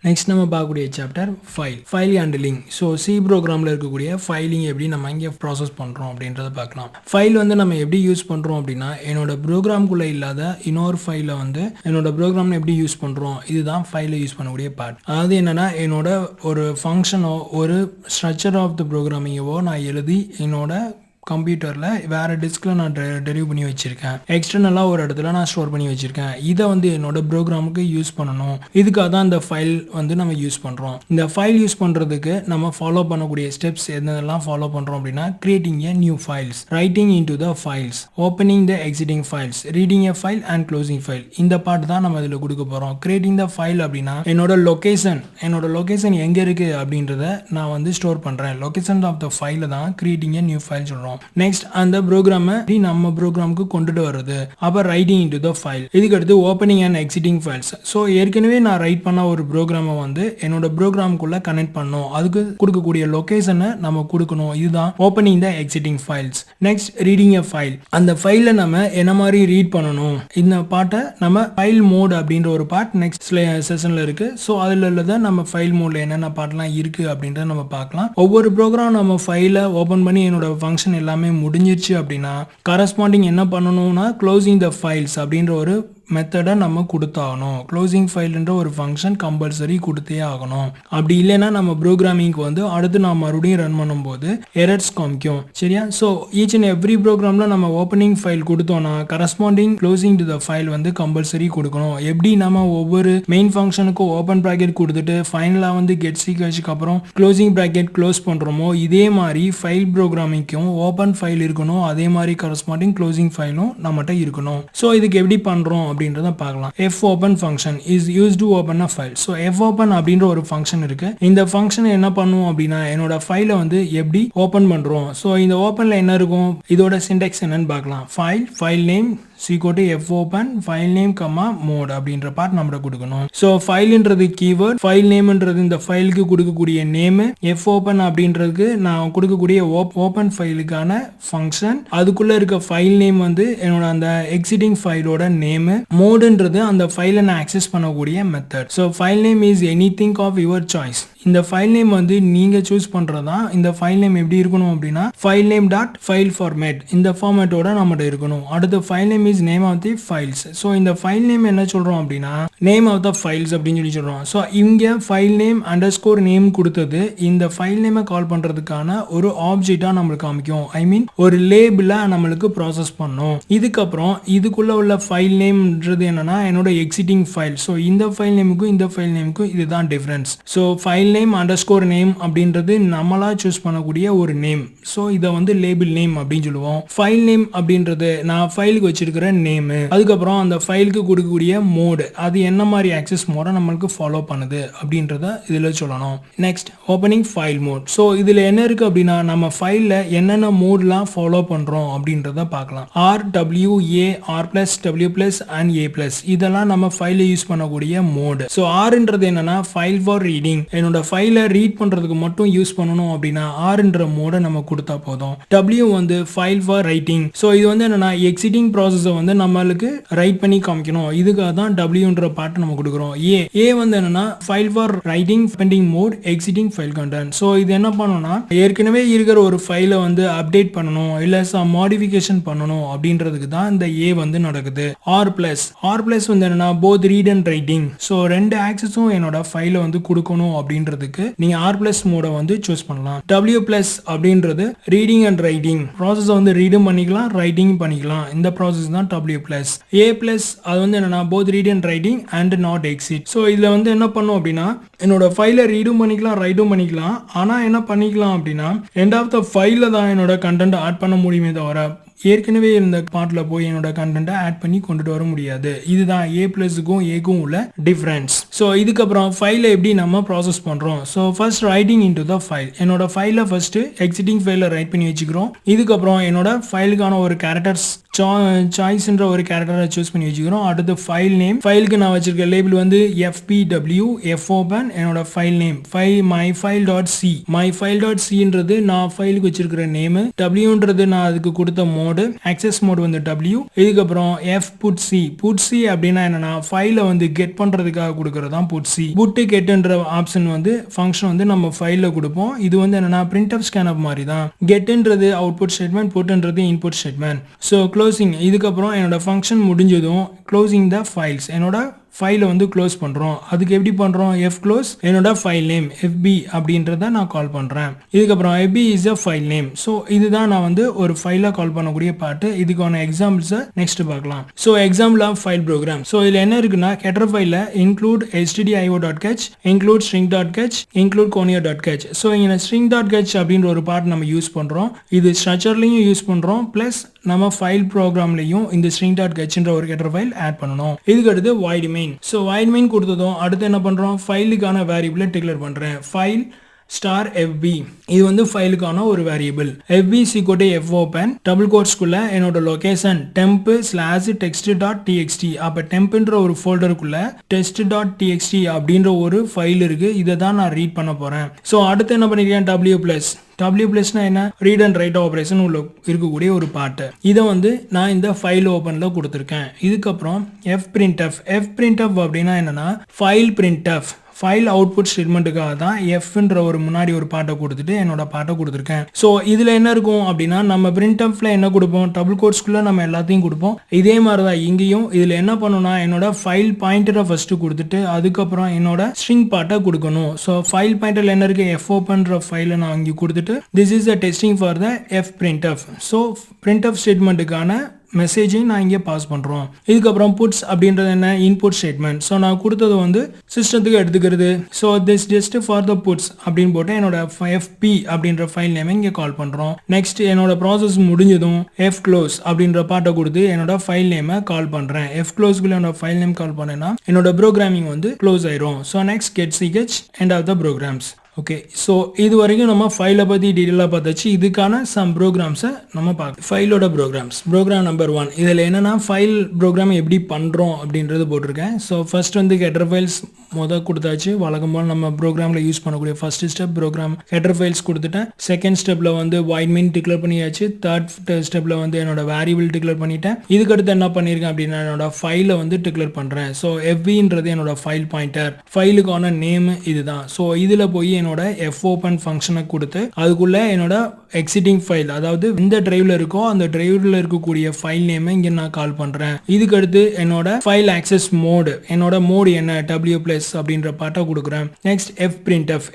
Next நம்ம பார்க்கக்கூடிய chapter file handling. So C ப்ரோக்ராமில் இருக்கக்கூடிய ஃபைலிங் எப்படி நம்ம இங்கே ப்ராசஸ் பண்ணுறோம் அப்படின்றத பார்க்கலாம். ஃபைல் வந்து நம்ம எப்படி யூஸ் பண்ணுறோம் அப்படின்னா, என்னோட ப்ரோக்ராம்குள்ளே இல்லாத இன்னொரு ஃபைலை வந்து என்னோட ப்ரோக்ராமில் எப்படி யூஸ் பண்ணுறோம், இதுதான் ஃபைலை யூஸ் பண்ணக்கூடிய பார்ட். அதாவது என்னென்னா, என்னோட ஒரு ஃபங்க்ஷனோ ஒரு ஸ்ட்ரக்சர் ஆஃப் த ப்ரோக்ராமிங்கவோ நான் எழுதி என்னோட கம்ப்யூட்டரில் வேறு டிஸ்கில் நான் டெலிவ் பண்ணி வச்சுருக்கேன். எக்ஸ்டர்னலாக ஒரு இடத்துல நான் ஸ்டோர் பண்ணி வச்சுருக்கேன். இதை வந்து என்னோட ப்ரோக்ராமுக்கு யூஸ் பண்ணணும். இதுக்காக தான் இந்த ஃபைல் வந்து நம்ம யூஸ் பண்ணுறோம். இந்த ஃபைல் யூஸ் பண்ணுறதுக்கு நம்ம ஃபாலோ பண்ணக்கூடிய ஸ்டெப்ஸ் என்னெல்லாம் ஃபாலோ பண்ணுறோம் அப்படின்னா, creating a new files, writing in to the files, opening the exiting files, reading a file and closing file. இந்த பார்ட் தான் நம்ம இதில் கொடுக்க போகிறோம். கிரியேட்டிங் த ஃபைல் அப்படின்னா, என்னோட லொக்கேஷன் எங்கே இருக்குது அப்படின்றத நான் வந்து ஸ்டோர் பண்ணுறேன். லொக்கேஷன் ஆஃப் த ஃபைலை தான் கிரியேட்டிங் எ நியூ ஃபைல் சொல்கிறோம். நெக்ஸ்ட் அந்த ப்ரோக்ராமை நம்ம ப்ரோக்ராமுக்கு கொண்டுட்டு வருது. அப்போ ரைட்டிங் இன்டு த ஃபைல். இதுக்கு அடுத்து opening and exiting files. So ஏற்கனவே நான் ரைட் பண்ண ஒரு ப்ரோக்ராமை வந்து என்னோட ப்ரோக்ராமுக்குள்ள கனெக்ட் பண்ணணும். அதுக்கு கொடுக்கக்கூடிய லொகேஷனை நம்ம கொடுக்கணும். இதுதான் opening the exiting files. Next reading a file. அந்த ஃபைலை நம்ம என்ன மாதிரி ரீட் பண்ணணும், இந்த பார்ட்டை நம்ம ஃபைல் மோட் அப்படின்ற ஒரு பார்ட் நெக்ஸ்ட் செஷன்ல இருக்கு. ஸோ அதில் உள்ளதை நம்ம ஃபைல் மோட்ல என்னென்ன பார்ட்லாம் இருக்கு அப்படின்றத நம்ம பார்க்கலாம். ஒவ்வொரு ப்ரோக்ராம் நம்ம ஃபைலை ஓப்பன் பண்ணி என்னோட ஃபங்க்ஷன் எல்லாமே முடிஞ்சிருச்சு அப்படின்னா, கரஸ்பாண்டிங் என்ன பண்ணணும்னா க்ளோசிங் த ஃபைல்ஸ் அப்படின்ற ஒரு மெத்தடை நம்ம கொடுத்தாகணும். க்ளோசிங் ஃபைல்ன்ற ஒரு ஃபங்க்ஷன் கம்பல்சரி கொடுத்தே ஆகணும். அப்படி இல்லைன்னா நம்ம ப்ரோக்ராமிங்க்கு வந்து அடுத்து நான் மறுபடியும் ரன் பண்ணும்போது எரர்ஸ் காமிக்கும். சரியா? ஸோ ஈச் அண்ட் எவ்ரி ப்ரோக்ராமில் நம்ம ஓப்பனிங் ஃபைல் கொடுத்தோம்னா corresponding closing to the file வந்து கம்பல்சரி கொடுக்கணும். எப்படி நம்ம ஒவ்வொரு மெயின் ஃபங்க்ஷனுக்கும் ஓப்பன் ப்ராக்கெட் கொடுத்துட்டு ஃபைனலாக வந்து கெட் சீக்வென்ஸ்க்கு அப்புறம் க்ளோசிங் ப்ராக்கெட் க்ளோஸ் பண்ணுறோமோ, இதே மாதிரி ஃபைல் ப்ரோக்ராமிங்க்கும் ஓப்பன் ஃபைல் இருக்கணும். அதே மாதிரி கரஸ்பாண்டிங் க்ளோசிங் ஃபைலும் நம்மகிட்ட இருக்கணும். ஸோ இதுக்கு எப்படி பண்ணுறோம் அப்படின்றத பார்க்கலாம். fopen function is used to open a file. So fopen அப்படின்ற ஒரு ஃபங்க்ஷன் இருக்கு. இந்த ஃபங்க்ஷன் என்ன பண்ணும் அப்படின்னா, என்னோட ஃபைலை வந்து எப்படி ஓபன் பண்றோம். ஸோ இந்த ஓபன்ல என்ன இருக்கும், இதோட சின்டாக்ஸ் என்னன்னு பார்க்கலாம். File name fopen file name mode அப்படின்ற பார்ட் நம்ம கொடுக்கணும். ஸோ ஃபைல்ன்றது கீவேர்ட், ஃபைல் நேம்ன்றது இந்த ஃபைலுக்கு கொடுக்கக்கூடிய நேம், fopen அப்படின்றதுக்கு நான் கொடுக்கக்கூடிய ஓப்பன் ஃபைலுக்கான ஃபங்க்ஷன், அதுக்குள்ள இருக்க ஃபைல் நேம் வந்து என்னோட அந்த எக்ஸிட்டிங் ஃபைலோட நேம், மோடுன்றது அந்த ஃபைலை நான் ஆக்சஸ் பண்ணக்கூடிய method. So file name is anything of your choice. இந்த ஃபைல் நேம் வந்து நீங்க சூஸ் பண்றதா. இந்த ஃபைல் நேம் எப்படி இருக்கணும் அப்படின்னா, file name dot file format, இந்த ஃபார்மேட்டோட நம்மகிட்ட இருக்கணும். அடுத்து file name is name of the files. So இந்த ஃபைல் நேம் என்ன சொல்றோம் அப்படின்னா, நேம் ஆஃப் த ஃபைல்ஸ் அப்படின்னு சொல்லி சொல்றோம். ஸோ இங்க ஃபைல் நேம் அண்டர்ஸ்கோர் நேம் கொடுத்தது இந்த ஃபைல் நேமை கால் பண்றதுக்கான ஒரு ஆப்ஜெக்டா நம்மளுக்கு காமிக்கும். ஐ மீன் ஒரு லேபிளா நம்மளுக்கு ப்ராசஸ் பண்ணும். இதுக்கப்புறம் இதுக்குள்ள உள்ள ஃபைல் நேம்ன்றது என்னன்னா என்னோட எக்ஸிட்டிங் ஃபைல். ஸோ இந்த ஃபைல் நேமுக்கும் இந்த ஃபைல் நேமுக்கும் இதுதான் difference. So file name underscore name அப்படின்றது நம்மளா சூஸ் பண்ணக்கூடிய ஒரு நேம். ஸோ இதை வந்து லேபிள் நேம் அப்படின்னு சொல்லுவோம். ஃபைல் நேம் அப்படின்றது நான் ஃபைலுக்கு வச்சிருக்கிற நேம். அதுக்கப்புறம் அந்த ஃபைலுக்கு கொடுக்கக்கூடிய மோடு, அது என்ன மாதிரி ஆக்சஸ் மோட நம்மளுக்கு ஃபாலோ பண்ணுது அப்படின்றத இதுல சொல்லணும். Next opening file mode. So இதுல என்ன இருக்கு அப்படின்னா, நம்ம ஃபைல்ல என்னென்ன மோட்லாம் ஃபாலோ பண்றோம் அப்படின்றத பார்க்கலாம். RWA, R+W+ and A+, இதெல்லாம் நம்ம ஃபைல யூஸ் பண்ணக்கூடிய மோடு. ஸோ Rன்றது என்னன்னா ஃபைல் ஃபார் ரீடிங், என்னோட ஃபைலை ரீட் பண்றதுக்கு மட்டும் யூஸ் பண்ணணும் அப்படின்னா Rன்ற மோட நம்ம கொடுத்தா போதும். W வந்து ஃபைல் ஃபார் ரைட்டிங். ஸோ இது வந்து என்னன்னா எக்ஸிட்டிங் ப்ராசஸை வந்து நம்மளுக்கு ரைட் பண்ணி காமிக்கணும். இதுக்காக தான் Wன்ற பார்ட் நம்ம கொடுக்குறோம். A வந்து என்னன்னா file for writing pending mode existing file content. So இது என்ன பண்ணணும்னா, ஏற்கனவே இருக்கிற ஒரு ஃபைலை வந்து அப்டேட் பண்ணணும், இல்ல மாடிஃபிகேஷன் பண்ணணும் அப்படின்றதுக்கு தான் இந்த A வந்து நடக்குது. R+ வந்து என்னன்னா both read and writing. So ரெண்டு ஆக்சஸும் என்னோட ஃபைலை வந்து கொடுக்கணும் அப்படின்றதுக்கு நீங்க R+ மோட வந்து சூஸ் பண்ணலாம். W+ அப்படின்றது ரீடிங் அண்ட் ரைட்டிங் ப்ராசஸை வந்து ரீடும் பண்ணிக்கலாம், ரைட்டிங் பண்ணிக்கலாம். இந்த ப்ராசஸ் தான் W+. A+ அது வந்து என்னன்னா both read and writing and not exit. So இதுல வந்து என்ன பண்ணும் அப்படின்னா, என்னோட ஃபைலை ரீடும் பண்ணிக்கலாம், ரைட்டும் பண்ணிக்கலாம். ஆனா என்ன பண்ணிக்கலாம் அப்படின்னா, எண்ட் ஆஃப் த ஃபைல தான் என்னோட கண்டென்ட் ஆட் பண்ண முடியுமே தவிர ஏற்கனவே இருந்த பார்ட்ல போய் என்னோட கண்டென்ட்டை ஆட் பண்ணி கொண்டுட்டு வர முடியாது. இதுதான் A+க்கும் Aக்கும் உள்ள டிஃபரன்ஸ். ஸோ இதுக்கப்புறம் ஃபைலை எப்படி நம்ம ப்ராசஸ் பண்றோம். So first writing into the file. என்னோட ஃபைலை ஃபர்ஸ்ட் எக்ஸிட்டிங் ஃபைல ரைட் பண்ணி வச்சுக்கிறோம். இதுக்கப்புறம் என்னோட ஃபைலுக்கான ஒரு கேரக்டர்ஸ் சாய்ஸ்ன்ற ஒரு கேரக்டரை சூஸ் பண்ணி வச்சுக்கிறோம். அடுத்து ஃபைல் நேம், ஃபைலுக்கு நான் வச்சிருக்க லேபிள் வந்து FPW fopen, என்னோட ஃபைல் நேம் myfile.c. myfile.cன்றது நான் ஃபைலுக்கு வச்சிருக்கிற நேம், Wன்றது நான் அதுக்கு கொடுத்த மோட், mode, access mode வந்து W, இதுக்கப்புறம் F put C. Put C அப்படின்னா என்னன்னா ஃபைலை வந்து கெட் பண்றதுக்காக கொடுக்கறது தான் put C. put getன்ற ஆப்ஷன் வந்து ஃபங்க்ஷன் வந்து நம்ம ஃபைல்ல கொடுப்போம். இது வந்து என்னன்னா printf scanf மாதிரி தான். getன்றது அவுட்புட் ஸ்டேட்மெண்ட், putன்றது இன்புட் ஸ்டேட்மெண்ட். ஸோ க்ளோசிங், இதுக்கப்புறம் என்னோட ஃபங்க்ஷன் முடிஞ்சதும் க்ளோசிங் த ஃபைல்ஸ், என்னோட ஃபைலை வந்து க்ளோஸ் பண்ணுறோம். அதுக்கு எப்படி பண்ணுறோம்? எஃப் க்ளோஸ், என்னோட ஃபைல் நேம் எஃப்பி அப்படின்றத நான் கால் பண்ணுறேன். இதுக்கப்புறம் FP is a file name. So இதுதான் நான் வந்து ஒரு ஃபைலை கால் பண்ணக்கூடிய பாட்டு. இதுக்கான எக்ஸாம்பிள்ஸை நெக்ஸ்ட் பார்க்கலாம். So example of file program. So இதில் என்ன இருக்குன்னா ஹெடர் ஃபைலில் include stdio.h, include string.h, include conio.h. So இங்கே string.h அப்படின்ற ஒரு பார்ட் நம்ம யூஸ் பண்ணுறோம். இது ஸ்ட்ரக்சர்லையும் யூஸ் பண்ணுறோம், ப்ளஸ் நம்ம ஃபைல் ப்ரோக்ராம்லையும் இந்த string.hன்ற ஒரு ஹெடர் ஃபைல் ஆட் பண்ணணும். இதுக்கு அடுத்து void main. So void main கொடுத்ததும் அடுத்து என்ன பண்ணுறோம்? ஃபைலுக்கான வேரியபிளை டிக்ளேர் பண்ணுறேன். ஃபைல் ஸ்டார் FB, இது வந்து ஃபைலுக்கான ஒரு வேரியபிள். FB = fopen டபுள் கோட்ஸ்குள்ள என்னோட லொகேஷன் temp/text.txt. அப்போ டெம்ப்ன்ற ஒரு ஃபோல்டருக்குள்ள test.txt அப்படின்ற ஒரு ஃபைல் இருக்கு. இதை தான் நான் ரீட் பண்ண போறேன். ஸோ அடுத்து என்ன பண்ணிருக்கேன்? W+னா என்ன? ரீட் அண்ட் ரைட் ஆபரேஷன் உள்ள இருக்கக்கூடிய ஒரு பார்ட்டு. இதை வந்து நான் இந்த ஃபைல் ஓப்பன்ல கொடுத்துருக்கேன். இதுக்கப்புறம் fprintf அப்படின்னா என்னன்னா ஃபைல் printf, ஃபைல் அவுட்புட் ஸ்டேட்மெண்ட்டுக்காக தான் எஃப்ன்ற ஒரு முன்னாடி ஒரு பாட்டை கொடுத்துட்டு என்னோட பாட்டை கொடுத்துருக்கேன். ஸோ இதில் என்ன இருக்கும் அப்படின்னா நம்ம printfல என்ன கொடுப்போம்? டபுள் கோட்ஸ்குள்ளே நம்ம எல்லாத்தையும் கொடுப்போம். இதே மாதிரி தான் இங்கேயும். இதில் என்ன பண்ணணும்னா என்னோட ஃபைல் பாயிண்டரை ஃபர்ஸ்ட் கொடுத்துட்டு அதுக்கப்புறம் என்னோட ஸ்ட்ரிங் பாட்டை கொடுக்கணும். ஸோ ஃபைல் பாயிண்டரில் என்ன இருக்கு? fopenன்ற ஃபைலை நான் இங்கே கொடுத்துட்டு this is the testing for the fprintf. So printf ஸ்டேட்மெண்ட்டுக்கான மெசேஜையும் நான் இங்கே பாஸ் பண்ணுறோம். இதுக்கப்புறம் புட்ஸ் அப்படின்றது என்ன? Input statement. ஸோ நான் கொடுத்தது வந்து சிஸ்டத்துக்கு எடுத்துக்கிறது. So this just for the puts அப்படின்னு போட்டு என்னோட FP அப்படின்ற ஃபைல் நேமை இங்கே கால் பண்ணுறோம். நெக்ஸ்ட் என்னோட ப்ராசஸ் முடிஞ்சதும் F க்ளோஸ் அப்படின்ற பாட்டை கொடுத்து என்னோட ஃபைல் நேமை கால் பண்ணுறேன். F க்ளோஸ்க்குள்ள என்னோட ஃபைல் நேம் கால் பண்ணேன்னா என்னோட ப்ரோக்ராமிங் வந்து க்ளோஸ் ஆயிரும். So next get ch end of the programs. Okay, so இது வரைக்கும் நம்ம ஃபைலை பற்றி டீட்டெயிலாக பார்த்தாச்சு. இதுக்கான சம் ப்ரோக்ராம்ஸை நம்ம பார்க்கலாம். ஃபைலோட ப்ரோக்ராம்ஸ். Program number 1. இதில் என்னென்னா ஃபைல் ப்ரோக்ராம் எப்படி பண்ணுறோம் அப்படின்றது போட்டிருக்கேன். ஸோ ஃபர்ஸ்ட் வந்து ஹெடர் ஃபைல்ஸ் கொடுத்தாச்சு. வழக்கம் போல் நம்ம ப்ரோக்ராமில் யூஸ் பண்ணக்கூடிய first step program header files கொடுத்துட்டேன். செகண்ட் ஸ்டெப்பில் வந்து void main டிக்ளேர் பண்ணியாச்சு. தேர்ட் ஸ்டெப்பில் வந்து என்னோட வேரியபிள் டிக்ளேர் பண்ணிட்டேன். இதுக்கடுத்து என்ன பண்ணியிருக்கேன் அப்படின்னா என்னோட ஃபைலை வந்து டிக்ளேர் பண்ணுறேன். ஸோ FBன்றது என்னோட ஃபைல் பாயிண்டர், ஃபைலுக்கான நேம் இதுதான். ஸோ இதில் போய் என்னோட fopen ஃபங்க்ஷனை கொடுத்து அதுக்குள்ள என்னோட எக்ஸிட்டிங் ஃபைல், அதாவது இந்த டிரைவ்ல இருக்கோ அந்த டிரைவ்ல இருக்கக்கூடிய ஃபைல் நேமை இங்க நான் கால் பண்றேன். இதுக்கு அடுத்து என்னோட ஃபைல் ஆக்சஸ் மோட், என்னோட மோட் என்ன? W+ அப்படின்ற பாட்டை கொடுக்குறேன். நெக்ஸ்ட் fprintf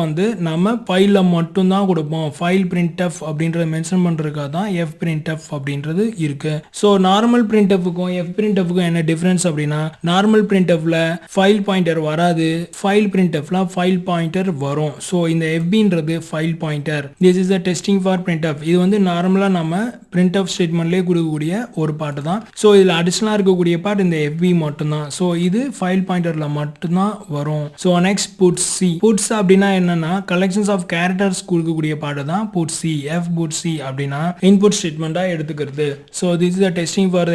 வந்து நம்ம ஃபைல்ல மட்டும் தான் கொடுப்போம். ஃபைல் printf அப்படின்றத மென்ஷன் பண்றதுக்காக தான் fprintf அப்படின்றது இருக்கு. ஸோ நார்மல் printfக்கும் fprintfக்கும் என்ன டிஃபரன்ஸ் அப்படின்னா நார்மல் printfல ஃபைல் பாயிண்டர் வராது, ஃபைல் printfல ஃபைல் பாயிண்டர் வரும். ஸோ இந்த FBன்றது file pointer. This is the testing for printf. இது வந்து நார்மலா நம்ம printf ஸ்டேட்மெண்ட்லேயே கொடுக்கக்கூடிய ஒரு பாட்டு தான். ஸோ இதில் அடிஷனலாக இருக்கக்கூடிய பார்ட் இந்த FB மட்டும்தான். ஸோ இது ஃபைல் பாயிண்டர்ல மட்டும்தான் வரும். So next puts C. Puts அப்படின்னா என்னன்னா கலெக்ஷன்ஸ் ஆஃப் கேரக்டர்ஸ் கொடுக்கக்கூடிய பாட்டு தான் put C. F put C அப்படின்னா இன்புட் ஸ்டேட்மெண்டா எடுத்துக்கிறது. So this is the testing for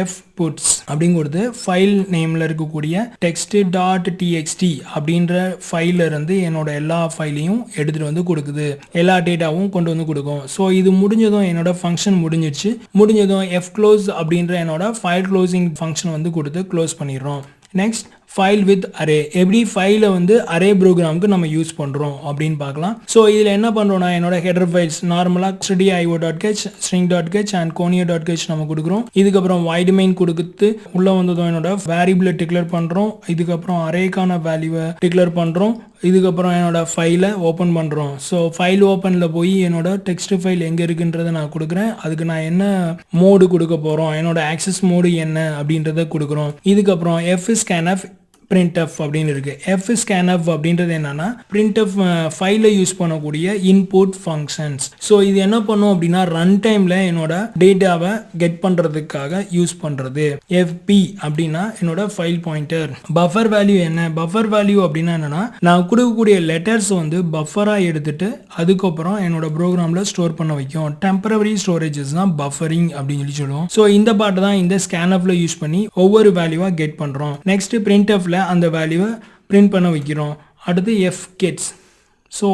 F puts அப்படிங்கிறது ஃபைல் நேம்ல இருக்கக்கூடிய text.txt அப்படின்ற ஃபைல்ல இருந்து என்னோட எல்லா ஃபைலையும் எடுத்துட்டு வந்து கொடுக்குது, எல்லா டேட்டாவும் கொண்டு வந்து கொடுக்கும். ஸோ இது முடிஞ்சதும் என்னோட ஃபங்க்ஷன் முடிஞ்சதும் F close அப்படின்ற என்னோட ஃபைல் க்ளோசிங் ஃபங்க்ஷன் வந்து கொடுத்து க்ளோஸ் பண்ணிடுறோம். Next file with array. எப்படி ஃபைலை வந்து அரே ப்ரோக்ராமுக்கு நம்ம யூஸ் பண்ணுறோம் அப்படின்னு பார்க்கலாம். ஸோ இதில் என்ன பண்ணுறோம்னா என்னோட ஹெடர் ஃபைல்ஸ் நார்மலாக stdio.h, string.h அண்ட் conio.h நம்ம கொடுக்குறோம். இதுக்கப்புறம் void main கொடுத்து உள்ளே வந்ததும் என்னோட வேரியபிளை டிக்ளேர் பண்ணுறோம். இதுக்கப்புறம் அரேக்கான வேல்யூவை டிக்ளேர் பண்ணுறோம். இதுக்கப்புறம் என்னோட ஃபைலை ஓப்பன் பண்ணுறோம். ஸோ ஃபைல் ஓப்பனில் போய் என்னோட டெக்ஸ்ட் ஃபைல் எங்கே இருக்குன்றதை நான் கொடுக்குறேன். அதுக்கு நான் என்ன மோடு கொடுக்க போகிறோம், என்னோட ஆக்சஸ் மோடு என்ன அப்படின்றத கொடுக்குறோம். இதுக்கப்புறம் fscanf printf அப்படின்னு இருக்கு. fscanf அப்படின்றது என்னன்னா printf ஃபைலை யூஸ் பண்ணக்கூடிய இன்புட் ஃபங்க்ஷன்ஸ். ஸோ இது என்ன பண்ணும் அப்படின்னா ரன் டைம்ல என்னோட டேட்டாவை கெட் பண்றதுக்காக யூஸ் பண்றது. FP அப்படின்னா என்னோட ஃபைல் பாயிண்டர். பஃபர் வேல்யூ என்ன? பஃபர் வேல்யூ அப்படின்னா என்னன்னா நான் கொடுக்கக்கூடிய லெட்டர்ஸ் வந்து பஃபரா எடுத்துட்டு அதுக்கப்புறம் என்னோட ப்ரோக்ராம்ல ஸ்டோர் பண்ண வைக்கும். டெம்பரரி ஸ்டோரேஜஸ் தான் பஃபரிங் அப்படின்னு சொல்லி சொல்லுவோம். ஸோ இந்த பாட்டு தான் இந்த scanfல யூஸ் பண்ணி ஒவ்வொரு வேல்யூவா கெட் பண்றோம். நெக்ஸ்ட் printfல அந்த வேல்யூவை பிரிண்ட் பண்ண வைக்கிறோம். அடுத்து ஸோ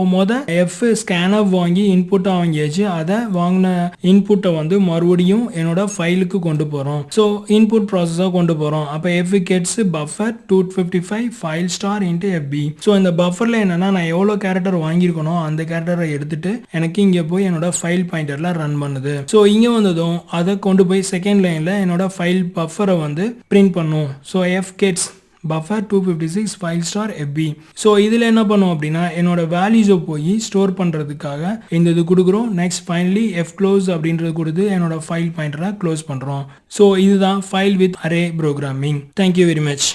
எஃப் ஸ்கேனப் வாங்கி இன்புட்டை வாங்கியாச்சு. அதை வாங்கின இன்புட்டை வந்து மறுபடியும் என்னோட ஃபைலுக்கு கொண்டு போகிறோம். ஸோ இன்புட் ப்ராசஸாக கொண்டு போகிறோம். அப்போ F gets buffer 255 file star into FP. So இந்த பஃபரில் என்னன்னா நான் எவ்வளோ கேரக்டர் வாங்கியிருக்கணும் அந்த கேரக்டரை எடுத்துட்டு எனக்கு இங்கே போய் என்னோட ஃபைல் பாயிண்டரில் ரன் பண்ணுது. ஸோ இங்கே வந்ததும் அதை கொண்டு போய் செகண்ட் லைனில் என்னோட ஃபைல் பஃபரை வந்து பிரிண்ட் பண்ணும். So F gets buffer 256 file star fb. So இதில் என்ன பண்ணும் அப்படின்னா என்னோட வேல்யூஸை போய் ஸ்டோர் பண்ணுறதுக்காக இந்த இது கொடுக்குறோம். நெக்ஸ்ட் ஃபைனலி எஃப் க்ளோஸ் அப்படின்றது கொடுத்து என்னோட ஃபைல் பாயிண்டரை க்ளோஸ் பண்ணுறோம். ஸோ இதுதான் file with array programming. Thank you very much.